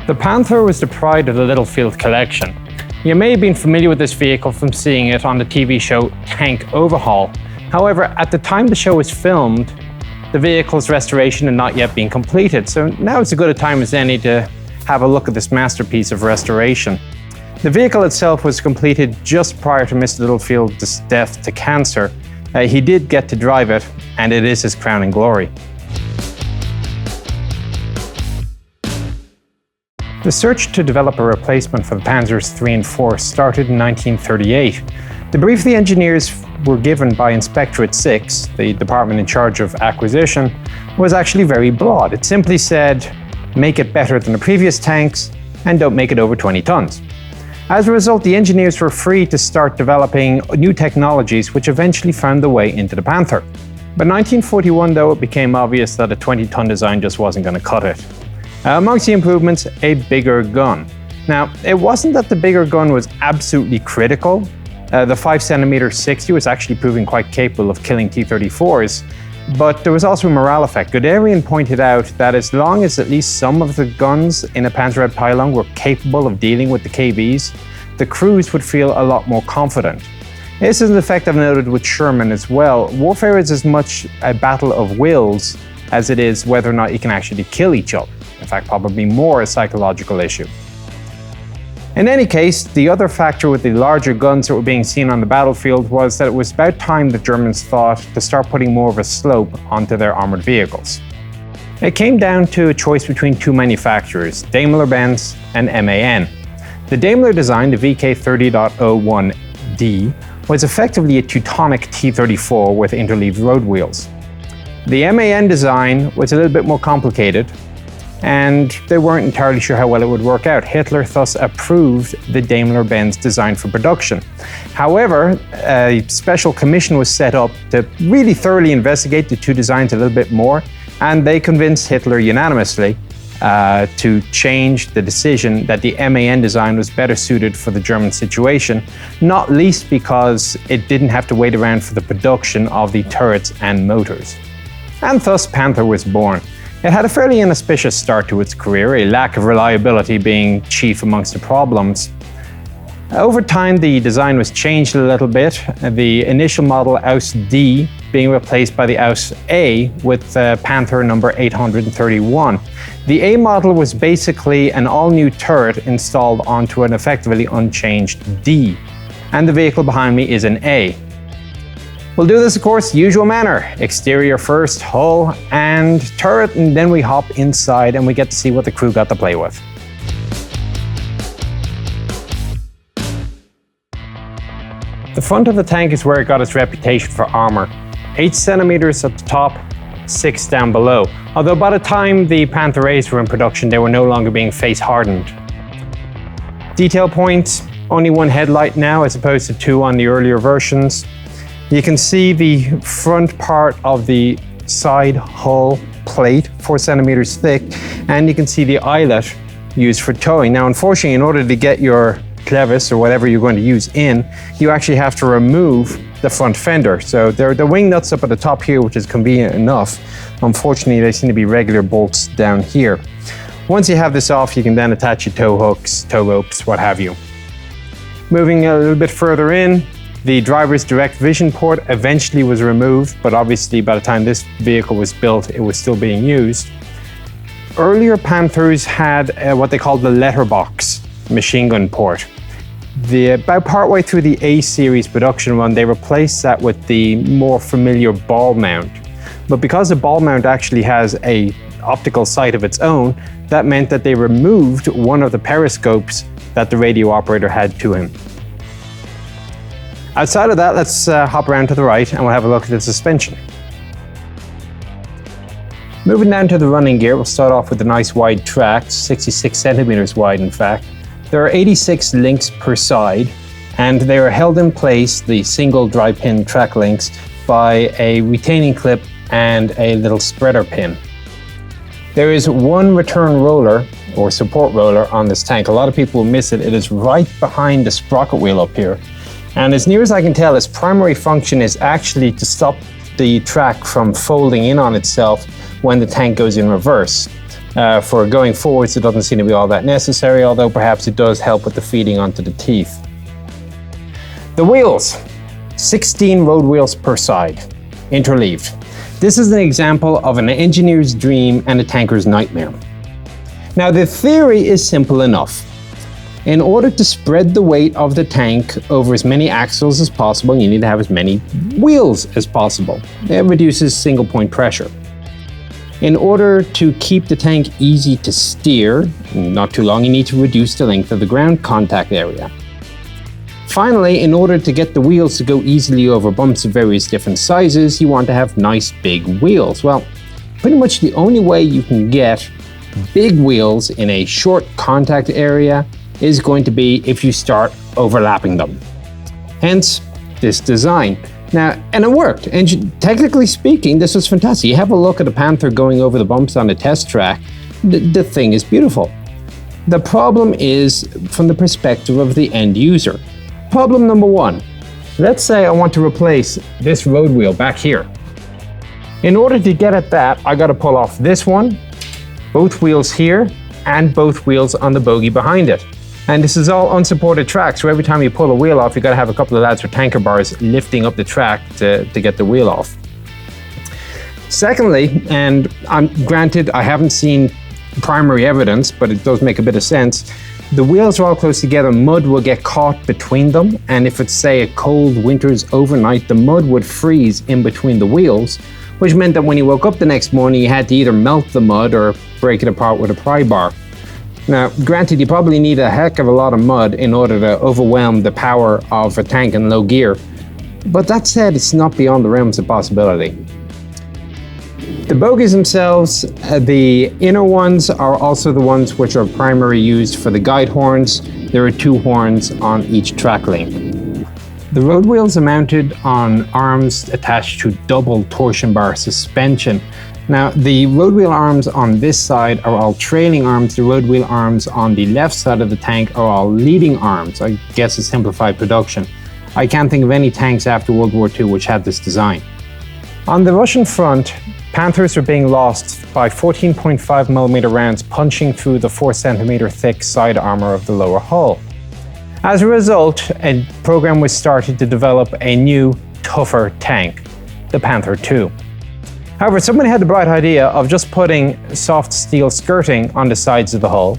The Panther was the pride of the Littlefield collection. You may have been familiar with this vehicle from seeing it on the TV show Tank Overhaul. However, at the time the show was filmed, the vehicle's restoration had not yet been completed, so now it's as good a time as any to have a look at this masterpiece of restoration. The vehicle itself was completed just prior to Mr. Littlefield's death to cancer. He did get to drive it, and it is his crowning glory. The search to develop a replacement for the Panzers III and IV started in 1938. The brief the engineers were given by Inspectorate 6, the department in charge of acquisition, was actually very broad. It simply said, make it better than the previous tanks and don't make it over 20 tons. As a result, the engineers were free to start developing new technologies which eventually found their way into the Panther. By 1941, though, it became obvious that a 20-ton design just wasn't going to cut it. Amongst the improvements, a bigger gun. Now, it wasn't that the bigger gun was absolutely critical. The 5cm 60 was actually proving quite capable of killing T-34s, but there was also a morale effect. Guderian pointed out that as long as at least some of the guns in a Panzerabteilung pylon were capable of dealing with the KVs, the crews would feel a lot more confident. This is an effect I've noted with Sherman as well. Warfare is as much a battle of wills as it is whether or not you can actually kill each other. In fact, probably more a psychological issue. In any case, the other factor with the larger guns that were being seen on the battlefield was that it was about time the Germans thought to start putting more of a slope onto their armoured vehicles. It came down to a choice between two manufacturers, Daimler-Benz and MAN. The Daimler design, the VK30.01D, was effectively a Teutonic T-34 with interleaved road wheels. The MAN design was a little bit more complicated, and they weren't entirely sure how well it would work out. Hitler thus approved the Daimler-Benz design for production. However, a special commission was set up to really thoroughly investigate the two designs a little bit more, and they convinced Hitler unanimously to change the decision that the MAN design was better suited for the German situation, not least because it didn't have to wait around for the production of the turrets and motors. And thus Panther was born. It had a fairly inauspicious start to its career, a lack of reliability being chief amongst the problems. Over time, the design was changed a little bit, the initial model Aus D being replaced by the Aus A with Panther number 831. The A model was basically an all-new turret installed onto an effectively unchanged D, and the vehicle behind me is an A. We'll do this, of course, usual manner. Exterior first, hull and turret, and then we hop inside and we get to see what the crew got to play with. The front of the tank is where it got its reputation for armour. 8 centimeters at the top, 6 down below. Although by the time the Panther A's were in production, they were no longer being face hardened. Detail points, only one headlight now as opposed to 2 on the earlier versions. You can see the front part of the side hull plate, 4 centimeters thick, and you can see the eyelet used for towing. Now, unfortunately, in order to get your clevis or whatever you're going to use in, you actually have to remove the front fender. So there are the wing nuts up at the top here, which is convenient enough. Unfortunately, they seem to be regular bolts down here. Once you have this off, you can then attach your tow hooks, tow ropes, what have you. Moving a little bit further in, the driver's direct vision port eventually was removed, but obviously by the time this vehicle was built, it was still being used. Earlier Panthers had what they called the letterbox machine gun port. About partway through the A series production run, they replaced that with the more familiar ball mount. But because the ball mount actually has an optical sight of its own, that meant that they removed one of the periscopes that the radio operator had to him. Outside of that, let's hop around to the right and we'll have a look at the suspension. Moving down to the running gear, we'll start off with the nice wide tracks, 66 centimeters wide in fact. There are 86 links per side, and they are held in place, the single dry pin track links, by a retaining clip and a little spreader pin. There is one return roller, or support roller, on this tank. A lot of people will miss it. It is right behind the sprocket wheel up here. And as near as I can tell, its primary function is actually to stop the track from folding in on itself when the tank goes in reverse. For going forwards, it doesn't seem to be all that necessary, although perhaps it does help with the feeding onto the teeth. The wheels, 16 road wheels per side, interleaved. This is an example of an engineer's dream and a tanker's nightmare. Now, the theory is simple enough. In order to spread the weight of the tank over as many axles as possible, you need to have as many wheels as possible. It reduces single point pressure. In order to keep the tank easy to steer, not too long, you need to reduce the length of the ground contact area. Finally, in order to get the wheels to go easily over bumps of various different sizes, you want to have nice big wheels. Well, pretty much the only way you can get big wheels in a short contact area is going to be if you start overlapping them. Hence, this design. Now, and it worked. And technically speaking, this was fantastic. You have a look at a Panther going over the bumps on a test track. The thing is beautiful. The problem is from the perspective of the end user. Problem number one, let's say I want to replace this road wheel back here. In order to get at that, I got to pull off this one, both wheels here, and both wheels on the bogie behind it. And this is all unsupported track, so every time you pull a wheel off, you got to have a couple of lads with tanker bars lifting up the track to get the wheel off. Secondly, and granted, I haven't seen primary evidence, but it does make a bit of sense. The wheels are all close together, mud will get caught between them, and if it's, say, a cold winter's overnight, the mud would freeze in between the wheels, which meant that when you woke up the next morning, you had to either melt the mud or break it apart with a pry bar. Now, granted, you probably need a heck of a lot of mud in order to overwhelm the power of a tank in low gear, but that said, it's not beyond the realms of possibility. The bogies themselves, the inner ones are also the ones which are primarily used for the guide horns. There are 2 horns on each track link. The road wheels are mounted on arms attached to double torsion bar suspension. Now, the road wheel arms on this side are all trailing arms. The road wheel arms on the left side of the tank are all leading arms. I guess a simplified production. I can't think of any tanks after World War II which had this design. On the Russian front, Panthers were being lost by 14.5mm rounds punching through the 4cm thick side armor of the lower hull. As a result, a program was started to develop a new, tougher tank, the Panther II. However, somebody had the bright idea of just putting soft steel skirting on the sides of the hull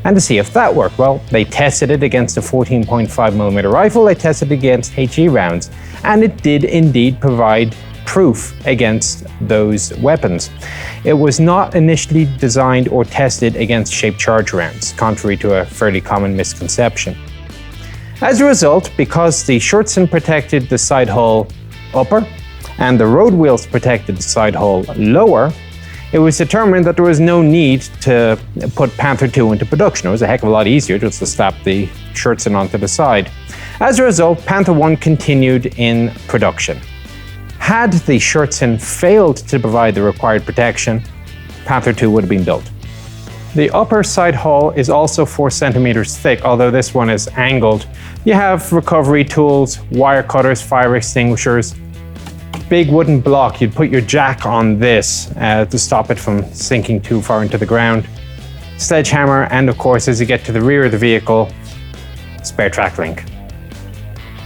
and to see if that worked. Well, they tested it against a 14.5mm rifle, they tested it against HE rounds, and it did indeed provide proof against those weapons. It was not initially designed or tested against shaped charge rounds, contrary to a fairly common misconception. As a result, because the Schutzen protected the side hull upper and the road wheels protected the side hull lower, it was determined that there was no need to put Panther II into production. It was a heck of a lot easier just to slap the Schutzen onto the side. As a result, Panther I continued in production. Had the Schutzen failed to provide the required protection, Panther II would have been built. The upper side hull is also 4cm thick, although this one is angled. You have recovery tools, wire cutters, fire extinguishers, big wooden block. You'd put your jack on this to stop it from sinking too far into the ground. Sledgehammer, and of course, as you get to the rear of the vehicle, spare track link.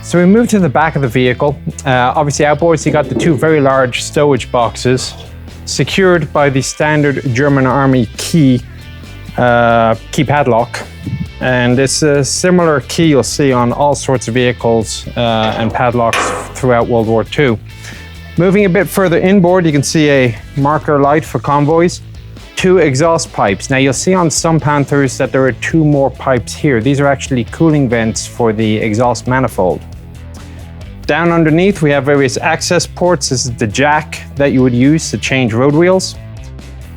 So we move to the back of the vehicle. Obviously outboards, you got the 2 very large stowage boxes secured by the standard German Army key padlock. And it's a similar key you'll see on all sorts of vehicles and padlocks throughout World War II. Moving a bit further inboard, you can see a marker light for convoys, 2 exhaust pipes. Now you'll see on some Panthers that there are 2 more pipes here. These are actually cooling vents for the exhaust manifold. Down underneath, we have various access ports. This is the jack that you would use to change road wheels.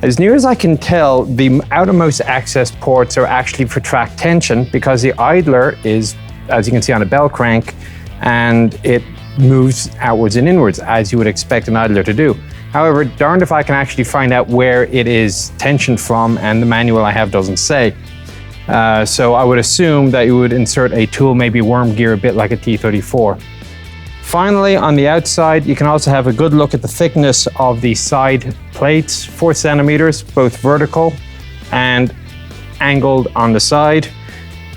As near as I can tell, the outermost access ports are actually for track tension because the idler is, as you can see on a bell crank, and it moves outwards and inwards as you would expect an idler to do. However, darned if I can actually find out where it is tensioned from, and the manual I have doesn't say. So I would assume that you would insert a tool, maybe worm gear, a bit like a T-34. Finally, on the outside, you can also have a good look at the thickness of the side plates, 4 centimeters, both vertical and angled on the side.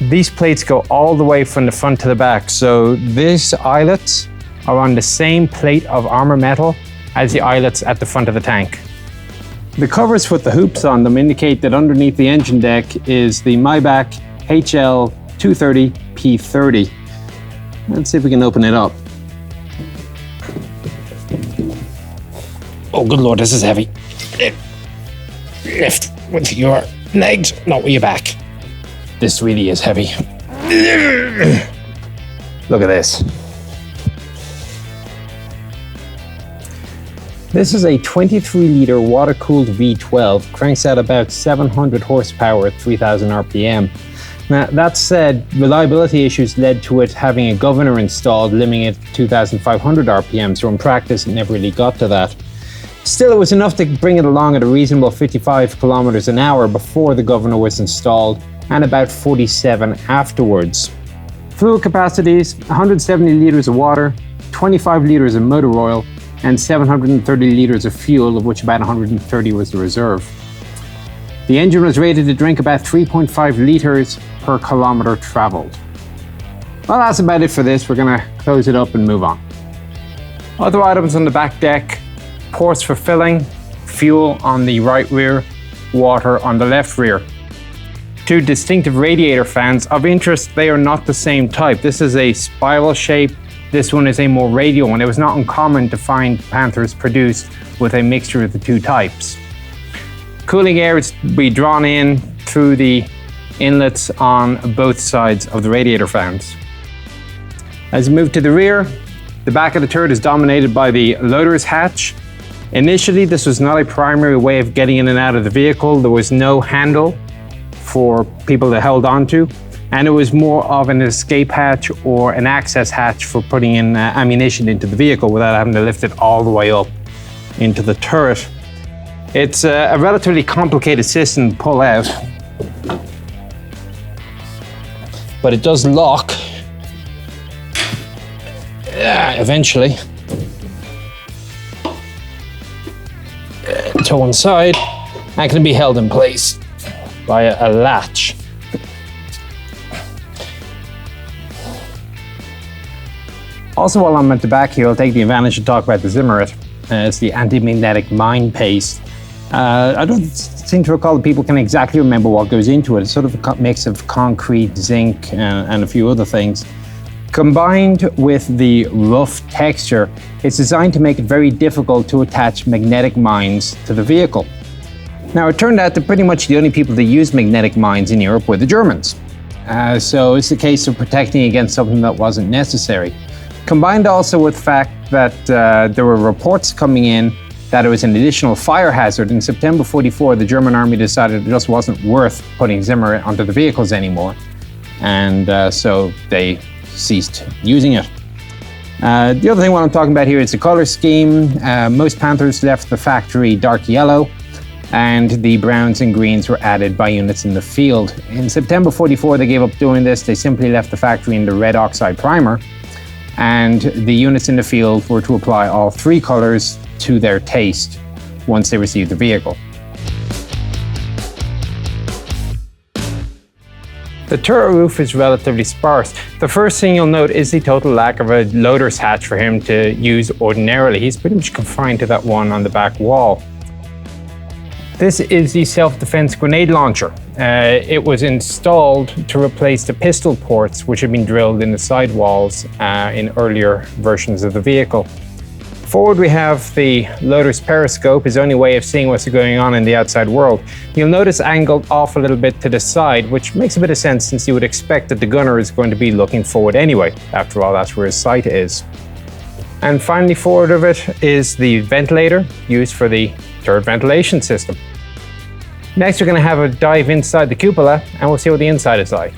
These plates go all the way from the front to the back, so these eyelets are on the same plate of armor metal as the eyelets at the front of the tank. The covers with the hoops on them indicate that underneath the engine deck is the Maybach HL 230 P30. Let's see if we can open it up. Oh, good Lord, this is heavy. Lift with your legs, not with your back. This really is heavy. Look at this. This is a 23-litre water-cooled V12, cranks out about 700 horsepower at 3,000 RPM. Now, that said, reliability issues led to it having a governor installed, limiting it to 2,500 RPM, so in practice it never really got to that. Still, it was enough to bring it along at a reasonable 55 kilometers an hour before the governor was installed, and about 47 afterwards. Fluid capacities: 170 litres of water, 25 litres of motor oil, and 730 litres of fuel, of which about 130 was the reserve. The engine was rated to drink about 3.5 litres per kilometre travelled. Well, that's about it for this. We're going to close it up and move on. Other items on the back deck: ports for filling, fuel on the right rear, water on the left rear. Two distinctive radiator fans. Of interest, they are not the same type. This is a spiral shape. This one is a more radial one. It was not uncommon to find Panthers produced with a mixture of the two types. Cooling air is to be drawn in through the inlets on both sides of the radiator fans. As we move to the rear, the back of the turret is dominated by the loader's hatch. Initially, this was not a primary way of getting in and out of the vehicle. There was no handle for people to hold onto, and it was more of an escape hatch or an access hatch for putting in ammunition into the vehicle without having to lift it all the way up into the turret. It's a relatively complicated system to pull out, but it does lock eventually to one side and can be held in place by a latch. Also, while I'm at the back here, I'll take the advantage to talk about the Zimmerit. It's the anti-magnetic mine paste. I don't seem to recall that people can exactly remember what goes into it. It's sort of a mix of concrete, zinc, and a few other things. Combined with the rough texture, it's designed to make it very difficult to attach magnetic mines to the vehicle. Now, it turned out that pretty much the only people that use magnetic mines in Europe were the Germans. So it's a case of protecting against something that wasn't necessary. Combined also with the fact that there were reports coming in that it was an additional fire hazard. In September 44, the German army decided it just wasn't worth putting Zimmer onto the vehicles anymore. And so they ceased using it. The other thing what I'm talking about here is the color scheme. Most Panthers left the factory dark yellow, and the browns and greens were added by units in the field. In September 44, they gave up doing this. They simply left the factory in the red oxide primer, and the units in the field were to apply all three colors to their taste once they received the vehicle. The turret roof is relatively sparse. The first thing you'll note is the total lack of a loader's hatch for him to use ordinarily. He's pretty much confined to that one on the back wall. This is the self-defense grenade launcher. It was installed to replace the pistol ports which had been drilled in the sidewalls in earlier versions of the vehicle. Forward we have the loader's periscope, his only way of seeing what's going on in the outside world. You'll notice angled off a little bit to the side, which makes a bit of sense since you would expect that the gunner is going to be looking forward anyway. After all, that's where his sight is. And finally forward of it is the ventilator used for the turret ventilation system. Next we're going to have a dive inside the cupola and we'll see what the inside is like.